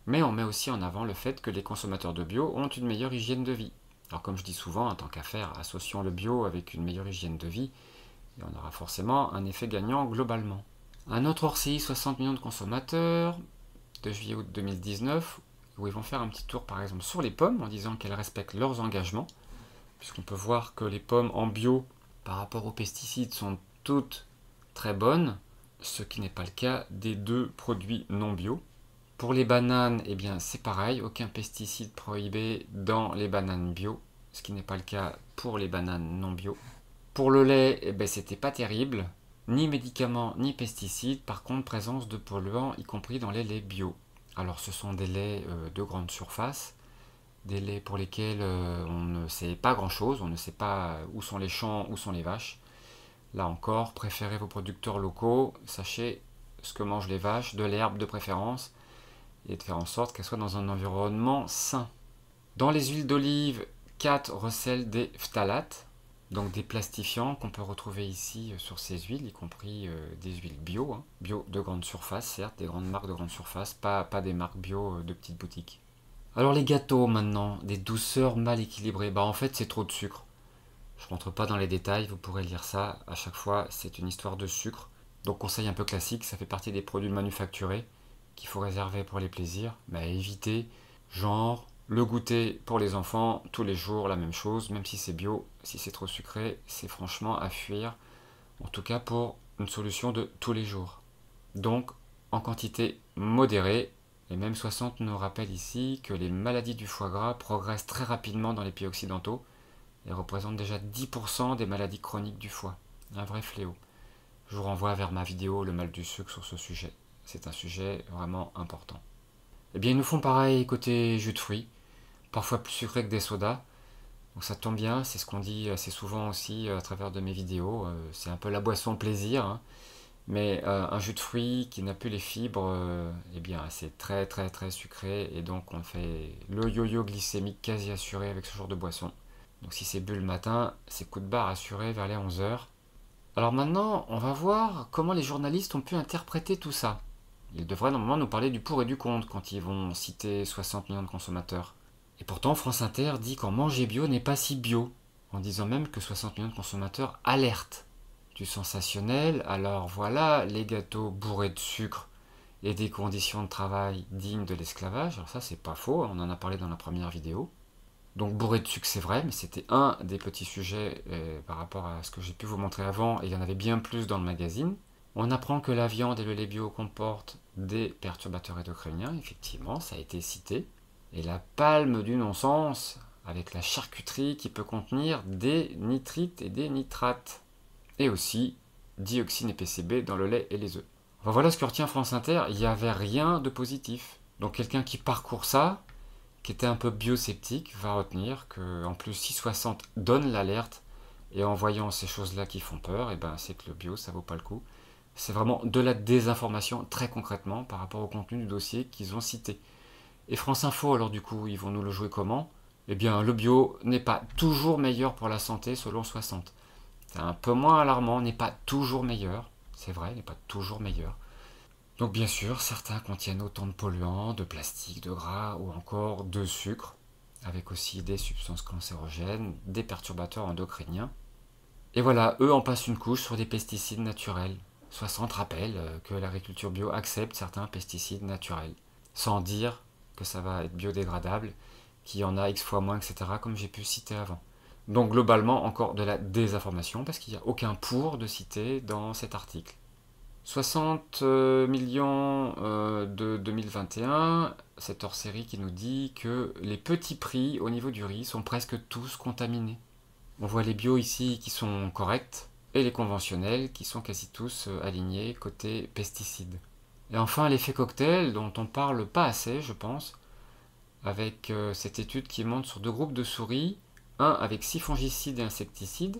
mais on met aussi en avant le fait que les consommateurs de bio ont une meilleure hygiène de vie. Alors comme je dis souvent, en tant qu'affaire, associons le bio avec une meilleure hygiène de vie, et on aura forcément un effet gagnant globalement. Un autre hors-série, 60 millions de consommateurs, de juillet-août 2019, où ils vont faire un petit tour par exemple sur les pommes, en disant qu'elles respectent leurs engagements, puisqu'on peut voir que les pommes en bio, par rapport aux pesticides, sont toutes très bonnes, ce qui n'est pas le cas des 2 produits non bio. Pour les bananes, eh bien c'est pareil, aucun pesticide prohibé dans les bananes bio, ce qui n'est pas le cas pour les bananes non bio. Pour le lait, eh ben, c'était pas terrible, ni médicaments ni pesticides, par contre présence de polluants, y compris dans les laits bio. Alors ce sont des laits de grande surface, des laits pour lesquels on ne sait pas grand chose, on ne sait pas où sont les champs, où sont les vaches. Là encore, préférez vos producteurs locaux, sachez ce que mangent les vaches, de l'herbe de préférence, et de faire en sorte qu'elles soient dans un environnement sain. Dans les huiles d'olive, 4 recèlent des phtalates, donc des plastifiants qu'on peut retrouver ici sur ces huiles, y compris des huiles bio, bio de grande surface, certes, des grandes marques de grande surface, pas des marques bio de petites boutiques. Alors les gâteaux maintenant, des douceurs mal équilibrées, en fait c'est trop de sucre. Je ne rentre pas dans les détails, vous pourrez lire ça, à chaque fois c'est une histoire de sucre. Donc conseil un peu classique, ça fait partie des produits manufacturés qu'il faut réserver pour les plaisirs, mais à éviter, genre le goûter pour les enfants, tous les jours la même chose, même si c'est bio, si c'est trop sucré, c'est franchement à fuir, en tout cas pour une solution de tous les jours. Donc en quantité modérée, et même 60 nous rappelle ici que les maladies du foie gras progressent très rapidement dans les pays occidentaux et représentent déjà 10% des maladies chroniques du foie, un vrai fléau. Je vous renvoie vers ma vidéo Le mal du sucre sur ce sujet, c'est un sujet vraiment important. Eh bien ils nous font pareil côté jus de fruits, parfois plus sucré que des sodas. Donc ça tombe bien, c'est ce qu'on dit assez souvent aussi à travers de mes vidéos. C'est un peu la boisson plaisir, mais un jus de fruits qui n'a plus les fibres, eh bien c'est très très très sucré et donc on fait le yo-yo glycémique quasi assuré avec ce genre de boisson. Donc si c'est bu le matin, c'est coup de barre assuré vers les 11 heures. Alors maintenant, on va voir comment les journalistes ont pu interpréter tout ça. Ils devraient normalement nous parler du pour et du contre quand ils vont citer 60 millions de consommateurs. Et pourtant, France Inter dit qu'en manger bio n'est pas si bio, en disant même que 60 millions de consommateurs alertent. Du sensationnel, alors voilà, les gâteaux bourrés de sucre et des conditions de travail dignes de l'esclavage. Alors ça, c'est pas faux, on en a parlé dans la première vidéo. Donc bourré de sucre, c'est vrai, mais c'était un des petits sujets par rapport à ce que j'ai pu vous montrer avant, et il y en avait bien plus dans le magazine. On apprend que la viande et le lait bio comportent des perturbateurs endocriniens, effectivement, ça a été cité. Et la palme du non-sens, avec la charcuterie qui peut contenir des nitrites et des nitrates, et aussi dioxine et PCB dans le lait et les œufs. Enfin, voilà ce que retient France Inter, il n'y avait rien de positif. Donc quelqu'un qui parcourt ça, qui était un peu biosceptique, va retenir qu'en plus 660 donne l'alerte, et en voyant ces choses-là qui font peur, et ben c'est que le bio ça vaut pas le coup. C'est vraiment de la désinformation très concrètement par rapport au contenu du dossier qu'ils ont cité. Et France Info, alors du coup, ils vont nous le jouer comment? Eh bien, le bio n'est pas toujours meilleur pour la santé selon 60. C'est un peu moins alarmant, n'est pas toujours meilleur. C'est vrai, n'est pas toujours meilleur. Donc bien sûr, certains contiennent autant de polluants, de plastique, de gras ou encore de sucre, avec aussi des substances cancérogènes, des perturbateurs endocriniens. Et voilà, eux en passent une couche sur des pesticides naturels. 60 rappelle que l'agriculture bio accepte certains pesticides naturels, sans dire que ça va être biodégradable, qu'il y en a X fois moins, etc., comme j'ai pu citer avant. Donc globalement, encore de la désinformation, parce qu'il n'y a aucun pour de citer dans cet article. 60 millions de 2021, cette hors-série qui nous dit que les petits prix au niveau du riz sont presque tous contaminés. On voit les bio ici qui sont corrects, et les conventionnels qui sont quasi tous alignés côté pesticides. Et enfin l'effet cocktail dont on parle pas assez je pense, avec cette étude qui montre sur 2 groupes de souris, un avec 6 fongicides et insecticides,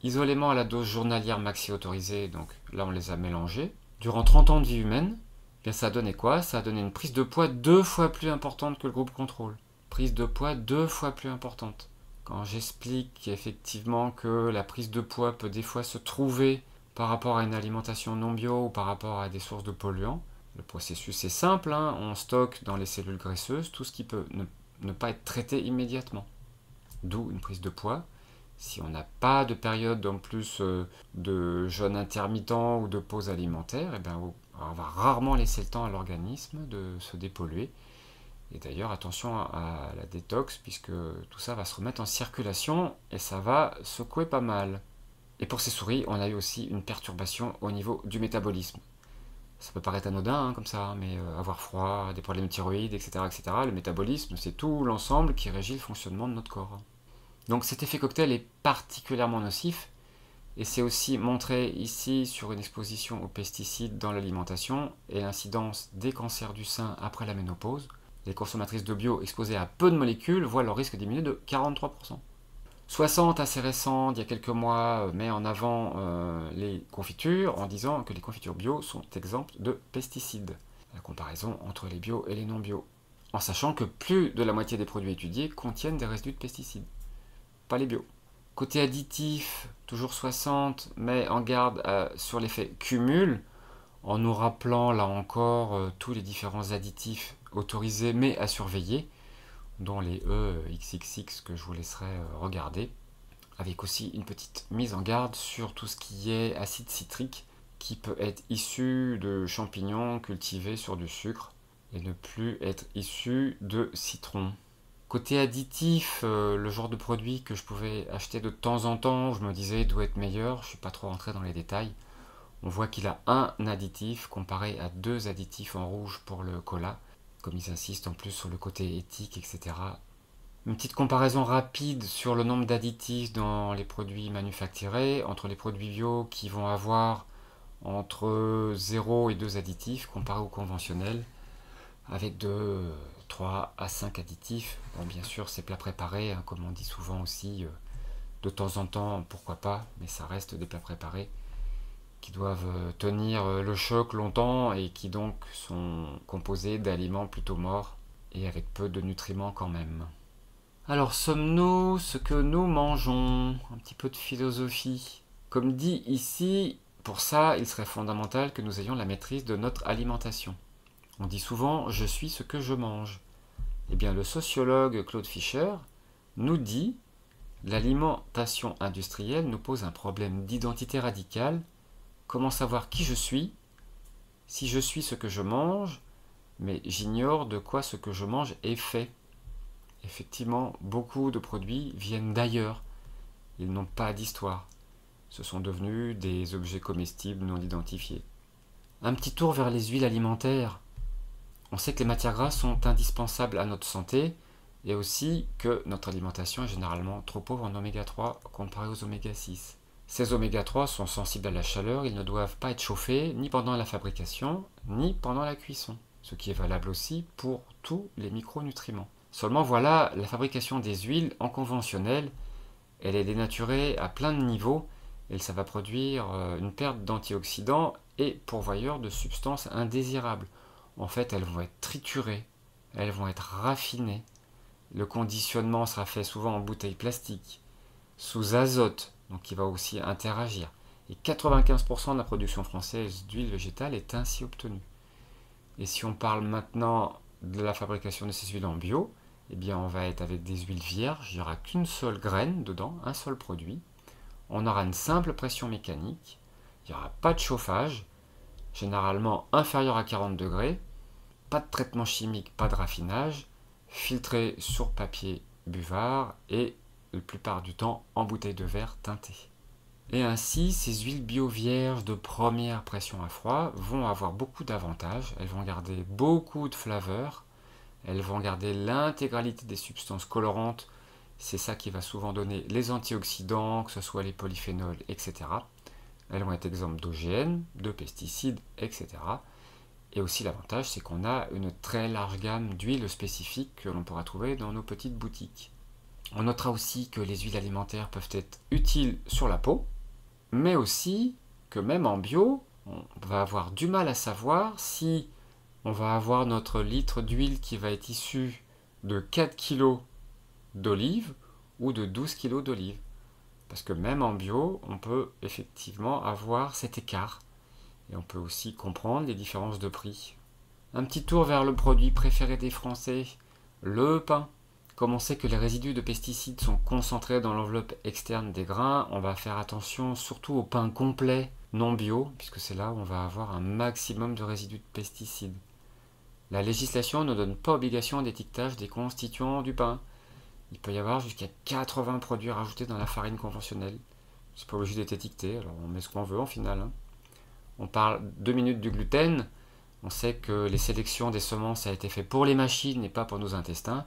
isolément à la dose journalière maxi autorisée, donc là on les a mélangés, durant 30 ans de vie humaine, bien ça a donné quoi? Ça a donné une prise de poids 2 fois plus importante que le groupe contrôle. Prise de poids 2 fois plus importante. Quand j'explique effectivement que la prise de poids peut des fois se trouver par rapport à une alimentation non bio ou par rapport à des sources de polluants, le processus est simple, hein, on stocke dans les cellules graisseuses tout ce qui peut ne pas être traité immédiatement. D'où une prise de poids. Si on n'a pas de période en plus de jeûne intermittent ou de pause alimentaire, eh bien, on va rarement laisser le temps à l'organisme de se dépolluer. Et d'ailleurs, attention à la détox, puisque tout ça va se remettre en circulation et ça va secouer pas mal. Et pour ces souris, on a eu aussi une perturbation au niveau du métabolisme. Ça peut paraître anodin comme ça, hein, mais avoir froid, des problèmes de thyroïde, etc., etc., le métabolisme, c'est tout l'ensemble qui régit le fonctionnement de notre corps. Donc cet effet cocktail est particulièrement nocif, et c'est aussi montré ici sur une exposition aux pesticides dans l'alimentation et l'incidence des cancers du sein après la ménopause. Les consommatrices de bio exposées à peu de molécules voient leur risque diminuer de 43%. 60, assez récent, d'il y a quelques mois, met en avant les confitures en disant que les confitures bio sont exemptes de pesticides. La comparaison entre les bio et les non bio. En sachant que plus de la moitié des produits étudiés contiennent des résidus de pesticides. Pas les bio. Côté additif, toujours 60, mais en garde sur l'effet cumul, en nous rappelant là encore tous les différents additifs autorisés mais à surveiller, dont les XXX que je vous laisserai regarder, avec aussi une petite mise en garde sur tout ce qui est acide citrique qui peut être issu de champignons cultivés sur du sucre et ne plus être issu de citron. Côté additif, le genre de produit que je pouvais acheter de temps en temps, je me disais doit être meilleur, je ne suis pas trop rentré dans les détails. On voit qu'il a un additif comparé à 2 additifs en rouge pour le cola, comme ils insistent en plus sur le côté éthique, etc. Une petite comparaison rapide sur le nombre d'additifs dans les produits manufacturés, entre les produits bio qui vont avoir entre 0 et 2 additifs comparé aux conventionnels, avec de 3 à 5 additifs. Bon, bien sûr, c'est plat préparé, hein, comme on dit souvent aussi, de temps en temps, pourquoi pas, mais ça reste des plats préparés qui doivent tenir le choc longtemps et qui donc sont composés d'aliments plutôt morts et avec peu de nutriments quand même. Alors, sommes-nous ce que nous mangeons? Un petit peu de philosophie. Comme dit ici, pour ça, il serait fondamental que nous ayons la maîtrise de notre alimentation. On dit souvent « je suis ce que je mange ». Eh bien, le sociologue Claude Fischer nous dit « l'alimentation industrielle nous pose un problème d'identité radicale. Comment savoir qui je suis, si je suis ce que je mange, mais j'ignore de quoi ce que je mange est fait ». Effectivement, beaucoup de produits viennent d'ailleurs. Ils n'ont pas d'histoire. Ce sont devenus des objets comestibles non identifiés. Un petit tour vers les huiles alimentaires. On sait que les matières grasses sont indispensables à notre santé, et aussi que notre alimentation est généralement trop pauvre en oméga 3 comparé aux oméga 6. Ces oméga 3 sont sensibles à la chaleur, ils ne doivent pas être chauffés ni pendant la fabrication, ni pendant la cuisson, ce qui est valable aussi pour tous les micronutriments. Seulement voilà, la fabrication des huiles en conventionnel, elle est dénaturée à plein de niveaux, et ça va produire une perte d'antioxydants et pourvoyeurs de substances indésirables. En fait, elles vont être triturées, elles vont être raffinées. Le conditionnement sera fait souvent en bouteilles plastiques, sous azote, donc qui va aussi interagir. Et 95% de la production française d'huile végétale est ainsi obtenue. Et si on parle maintenant de la fabrication de ces huiles en bio, eh bien on va être avec des huiles vierges, il n'y aura qu'une seule graine dedans, un seul produit. On aura une simple pression mécanique, il n'y aura pas de chauffage, généralement inférieur à 40 degrés, pas de traitement chimique, pas de raffinage, filtré sur papier buvard et la plupart du temps en bouteille de verre teintée. Et ainsi, ces huiles bio vierges de première pression à froid vont avoir beaucoup d'avantages. Elles vont garder beaucoup de flaveurs, elles vont garder l'intégralité des substances colorantes. C'est ça qui va souvent donner les antioxydants, que ce soit les polyphénols, etc. Elles vont être exemptes d'OGM, de pesticides, etc. Et aussi l'avantage, c'est qu'on a une très large gamme d'huiles spécifiques que l'on pourra trouver dans nos petites boutiques. On notera aussi que les huiles alimentaires peuvent être utiles sur la peau, mais aussi que même en bio, on va avoir du mal à savoir si on va avoir notre litre d'huile qui va être issu de 4 kg d'olive ou de 12 kg d'olive. Parce que même en bio, on peut effectivement avoir cet écart. Et on peut aussi comprendre les différences de prix. Un petit tour vers le produit préféré des Français, le pain. Comme on sait que les résidus de pesticides sont concentrés dans l'enveloppe externe des grains, on va faire attention surtout au pain complet, non bio, puisque c'est là où on va avoir un maximum de résidus de pesticides. La législation ne donne pas obligation d'étiquetage des constituants du pain. Il peut y avoir jusqu'à 80 produits rajoutés dans la farine conventionnelle. C'est pas obligé d'être étiqueté, alors on met ce qu'on veut en final, hein. On parle 2 minutes du gluten. On sait que les sélections des semences a été fait pour les machines et pas pour nos intestins.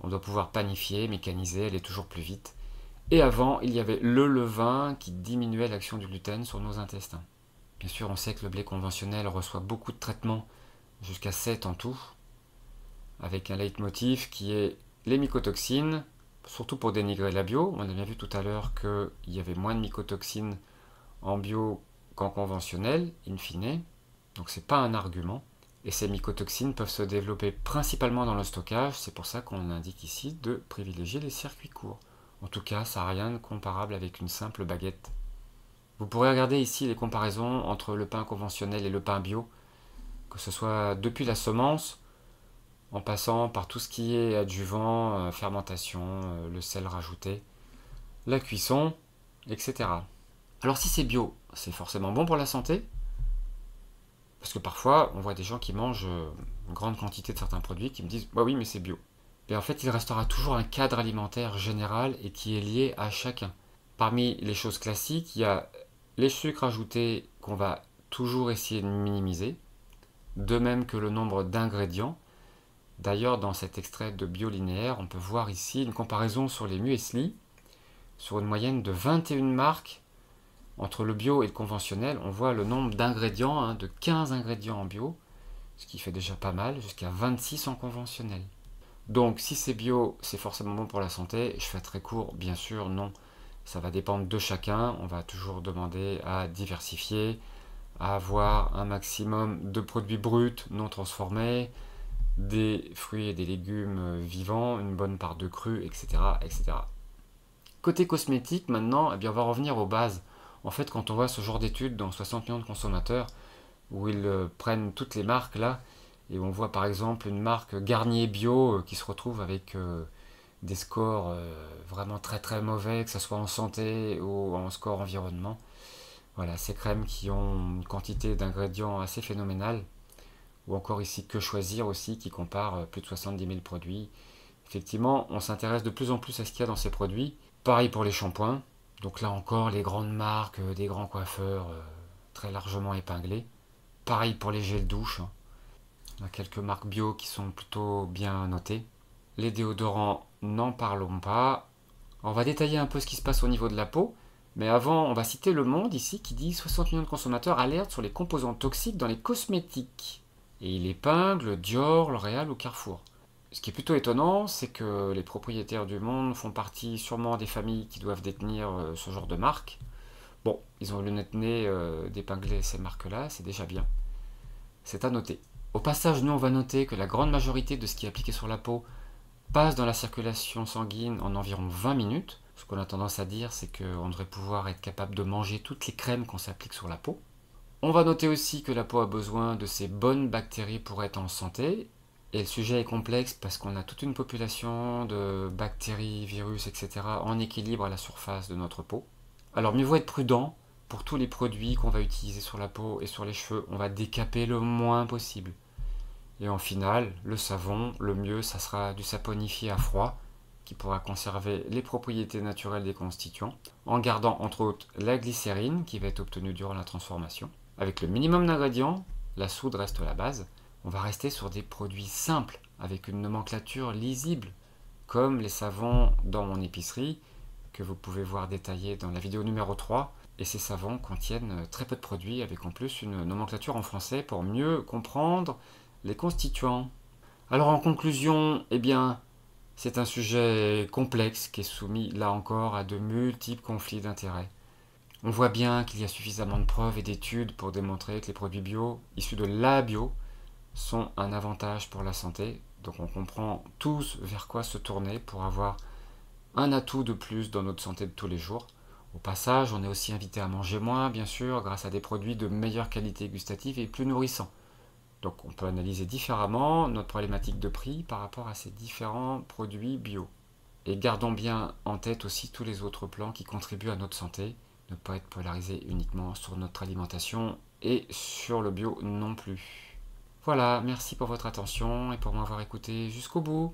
On doit pouvoir panifier, mécaniser, aller toujours plus vite. Et avant, il y avait le levain qui diminuait l'action du gluten sur nos intestins. Bien sûr, on sait que le blé conventionnel reçoit beaucoup de traitements, jusqu'à 7 en tout, avec un leitmotiv qui est les mycotoxines, surtout pour dénigrer la bio. On a bien vu tout à l'heure qu'il y avait moins de mycotoxines en bio qu'en conventionnel, in fine. Donc c'est pas un argument. Et ces mycotoxines peuvent se développer principalement dans le stockage. C'est pour ça qu'on indique ici de privilégier les circuits courts. En tout cas, ça n'a rien de comparable avec une simple baguette. Vous pourrez regarder ici les comparaisons entre le pain conventionnel et le pain bio, que ce soit depuis la semence, en passant par tout ce qui est adjuvant, fermentation, le sel rajouté, la cuisson, etc. Alors si c'est bio, c'est forcément bon pour la santé, parce que parfois on voit des gens qui mangent une grande quantité de certains produits qui me disent bah oui mais c'est bio. Et en fait il restera toujours un cadre alimentaire général et qui est lié à chacun. Parmi les choses classiques, il y a les sucres ajoutés qu'on va toujours essayer de minimiser, de même que le nombre d'ingrédients. D'ailleurs dans cet extrait de Biolinéaire, on peut voir ici une comparaison sur les muesli, sur une moyenne de 21 marques. Entre le bio et le conventionnel, on voit le nombre d'ingrédients, de 15 ingrédients en bio, ce qui fait déjà pas mal, jusqu'à 26 en conventionnel. Donc si c'est bio, c'est forcément bon pour la santé. Je fais très court, bien sûr, non. Ça va dépendre de chacun. On va toujours demander à diversifier, à avoir un maximum de produits bruts, non transformés, des fruits et des légumes vivants, une bonne part de cru, etc., etc. Côté cosmétique, maintenant, eh bien, on va revenir aux bases. En fait, quand on voit ce genre d'études dans 60 millions de consommateurs, où ils prennent toutes les marques là, et on voit par exemple une marque Garnier Bio qui se retrouve avec des scores vraiment très très mauvais, que ce soit en santé ou en score environnement. Voilà, ces crèmes qui ont une quantité d'ingrédients assez phénoménale, ou encore ici Que Choisir aussi, qui compare plus de 70 000 produits. Effectivement, on s'intéresse de plus en plus à ce qu'il y a dans ces produits. Pareil pour les shampoings. Donc là encore, les grandes marques, des grands coiffeurs très largement épinglés. Pareil pour les gels douche. On a quelques marques bio qui sont plutôt bien notées. Les déodorants, n'en parlons pas. On va détailler un peu ce qui se passe au niveau de la peau, mais avant, on va citer Le Monde ici qui dit 60 millions de consommateurs alertent sur les composants toxiques dans les cosmétiques. Et il épingle Dior, L'Oréal ou Carrefour. Ce qui est plutôt étonnant, c'est que les propriétaires du Monde font partie sûrement des familles qui doivent détenir ce genre de marque. Bon, ils ont eu le nez d'épingler ces marques-là, c'est déjà bien. C'est à noter. Au passage, nous on va noter que la grande majorité de ce qui est appliqué sur la peau passe dans la circulation sanguine en environ 20 minutes. Ce qu'on a tendance à dire, c'est qu'on devrait pouvoir être capable de manger toutes les crèmes qu'on s'applique sur la peau. On va noter aussi que la peau a besoin de ces bonnes bactéries pour être en santé. Et le sujet est complexe parce qu'on a toute une population de bactéries, virus, etc. en équilibre à la surface de notre peau. Alors mieux vaut être prudent. Pour tous les produits qu'on va utiliser sur la peau et sur les cheveux, on va décaper le moins possible. Et en finale, le savon, le mieux, ça sera du saponifié à froid, qui pourra conserver les propriétés naturelles des constituants, en gardant entre autres la glycérine qui va être obtenue durant la transformation. Avec le minimum d'ingrédients, la soude reste la base. On va rester sur des produits simples, avec une nomenclature lisible, comme les savons dans mon épicerie, que vous pouvez voir détaillé dans la vidéo numéro 3. Et ces savons contiennent très peu de produits, avec en plus une nomenclature en français pour mieux comprendre les constituants. Alors en conclusion, eh bien, c'est un sujet complexe qui est soumis là encore à de multiples conflits d'intérêts. On voit bien qu'il y a suffisamment de preuves et d'études pour démontrer que les produits bio, issus de la bio, sont un avantage pour la santé. Donc on comprend tous vers quoi se tourner pour avoir un atout de plus dans notre santé de tous les jours. Au passage, on est aussi invité à manger moins, bien sûr, grâce à des produits de meilleure qualité gustative et plus nourrissants. Donc on peut analyser différemment notre problématique de prix par rapport à ces différents produits bio. Et gardons bien en tête aussi tous les autres plans qui contribuent à notre santé, ne pas être polarisé uniquement sur notre alimentation et sur le bio non plus. Voilà, merci pour votre attention et pour m'avoir écouté jusqu'au bout.